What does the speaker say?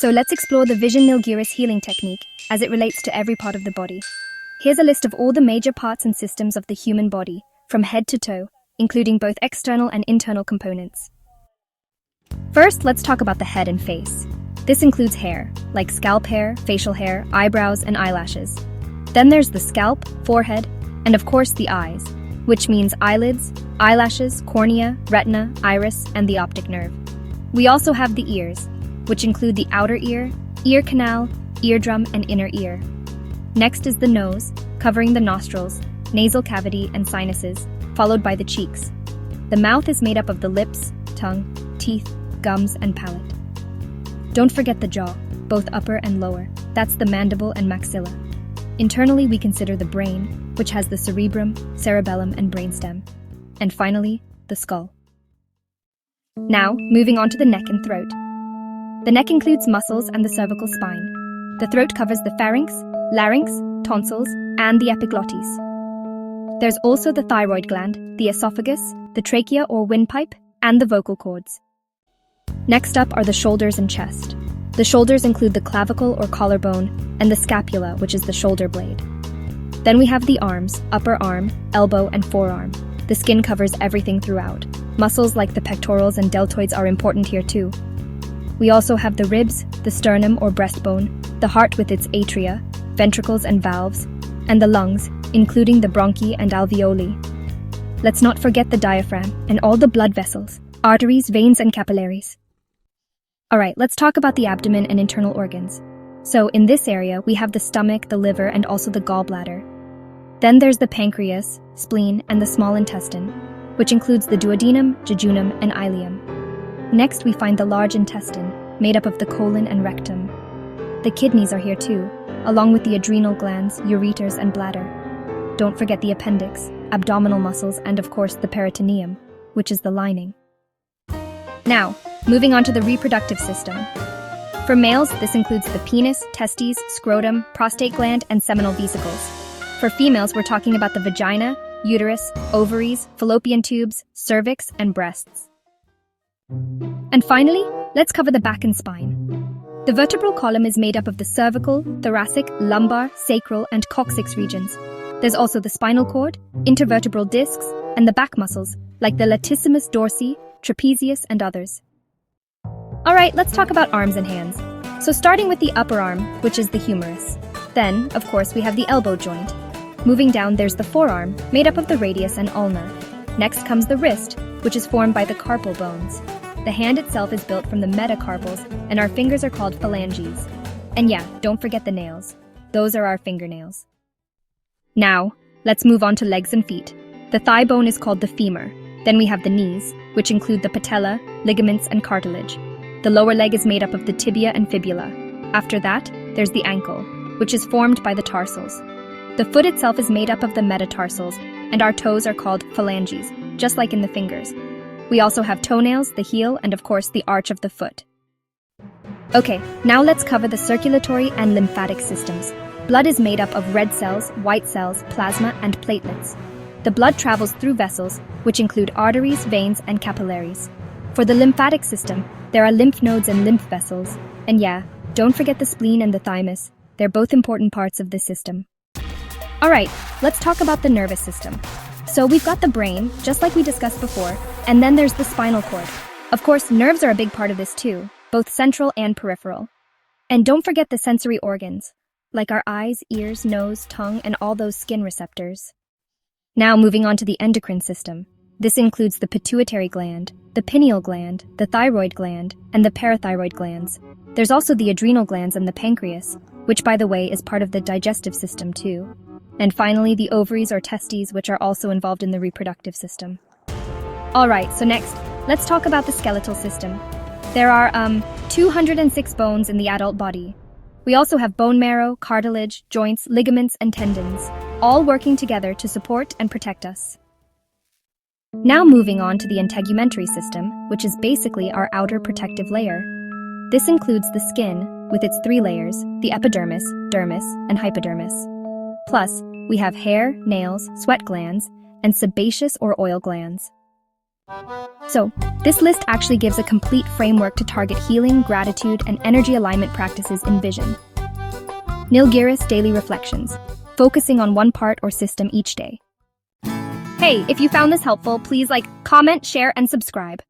So let's explore the Vision Nilgiris healing technique as it relates to every part of the body. Here's a list of all the major parts and systems of the human body, from head to toe, including both external and internal components. First, let's talk about the head and face. This includes hair, like scalp hair, facial hair, eyebrows, and eyelashes. Then there's the scalp, forehead, and of course the eyes, which means eyelids, eyelashes, cornea, retina, iris, and the optic nerve. We also have the ears, which include the outer ear, ear canal, eardrum, and inner ear. Next is the nose, covering the nostrils, nasal cavity, and sinuses, followed by the cheeks. The mouth is made up of the lips, tongue, teeth, gums, and palate. Don't forget the jaw, both upper and lower. That's the mandible and maxilla. Internally, we consider the brain, which has the cerebrum, cerebellum, and brainstem. And finally, the skull. Now, moving on to the neck and throat. The neck includes muscles and the cervical spine. The throat covers the pharynx, larynx, tonsils, and the epiglottis. There's also the thyroid gland, the esophagus, the trachea or windpipe, and the vocal cords. Next up are the shoulders and chest. The shoulders include the clavicle or collarbone, and the scapula, which is the shoulder blade. Then we have the arms, upper arm, elbow, and forearm. The skin covers everything throughout. Muscles like the pectorals and deltoids are important here too. We also have the ribs, the sternum or breastbone, the heart with its atria, ventricles and valves, and the lungs, including the bronchi and alveoli. Let's not forget the diaphragm and all the blood vessels, arteries, veins, and capillaries. Alright, let's talk about the abdomen and internal organs. So in this area, we have the stomach, the liver, and also the gallbladder. Then there's the pancreas, spleen, and the small intestine, which includes the duodenum, jejunum, and ileum. Next, we find the large intestine, made up of the colon and rectum. The kidneys are here too, along with the adrenal glands, ureters, and bladder. Don't forget the appendix, abdominal muscles, and of course the peritoneum, which is the lining. Now, moving on to the reproductive system. For males, this includes the penis, testes, scrotum, prostate gland, and seminal vesicles. For females, we're talking about the vagina, uterus, ovaries, fallopian tubes, cervix, and breasts. And finally, let's cover the back and spine. The vertebral column is made up of the cervical, thoracic, lumbar, sacral, and coccyx regions. There's also the spinal cord, intervertebral discs, and the back muscles, like the latissimus dorsi, trapezius, and others. Alright, let's talk about arms and hands. So starting with the upper arm, which is the humerus. Then, of course, we have the elbow joint. Moving down, there's the forearm, made up of the radius and ulna. Next comes the wrist, which is formed by the carpal bones. The hand itself is built from the metacarpals, and our fingers are called phalanges. And yeah, don't forget the nails. Those are our fingernails. Now, let's move on to legs and feet. The thigh bone is called the femur. Then we have the knees, which include the patella, ligaments, and cartilage. The lower leg is made up of the tibia and fibula. After that, there's the ankle, which is formed by the tarsals. The foot itself is made up of the metatarsals, and our toes are called phalanges, just like in the fingers. We also have toenails, the heel, and of course the arch of the foot. Okay, now let's cover the circulatory and lymphatic systems. Blood is made up of red cells, white cells, plasma, and platelets. The blood travels through vessels, which include arteries, veins, and capillaries. For the lymphatic system, there are lymph nodes and lymph vessels. And yeah, don't forget the spleen and the thymus. They're both important parts of this system. Alright, let's talk about the nervous system. So we've got the brain, just like we discussed before, and then there's the spinal cord. Of course, nerves are a big part of this too, both central and peripheral. And don't forget the sensory organs, like our eyes, ears, nose, tongue, and all those skin receptors. Now moving on to the endocrine system. This includes the pituitary gland, the pineal gland, the thyroid gland, and the parathyroid glands. There's also the adrenal glands and the pancreas, which by the way is part of the digestive system too. And finally, the ovaries or testes, which are also involved in the reproductive system. Alright, so next, let's talk about the skeletal system. There are 206 bones in the adult body. We also have bone marrow, cartilage, joints, ligaments, and tendons, all working together to support and protect us. Now moving on to the integumentary system, which is basically our outer protective layer. This includes the skin, with its 3 layers, the epidermis, dermis, and hypodermis. Plus, we have hair, nails, sweat glands, and sebaceous or oil glands. So, this list actually gives a complete framework to target healing, gratitude, and energy alignment practices in vision. Nilgiris Daily Reflections, focusing on one part or system each day. Hey, if you found this helpful, please comment, share, and subscribe.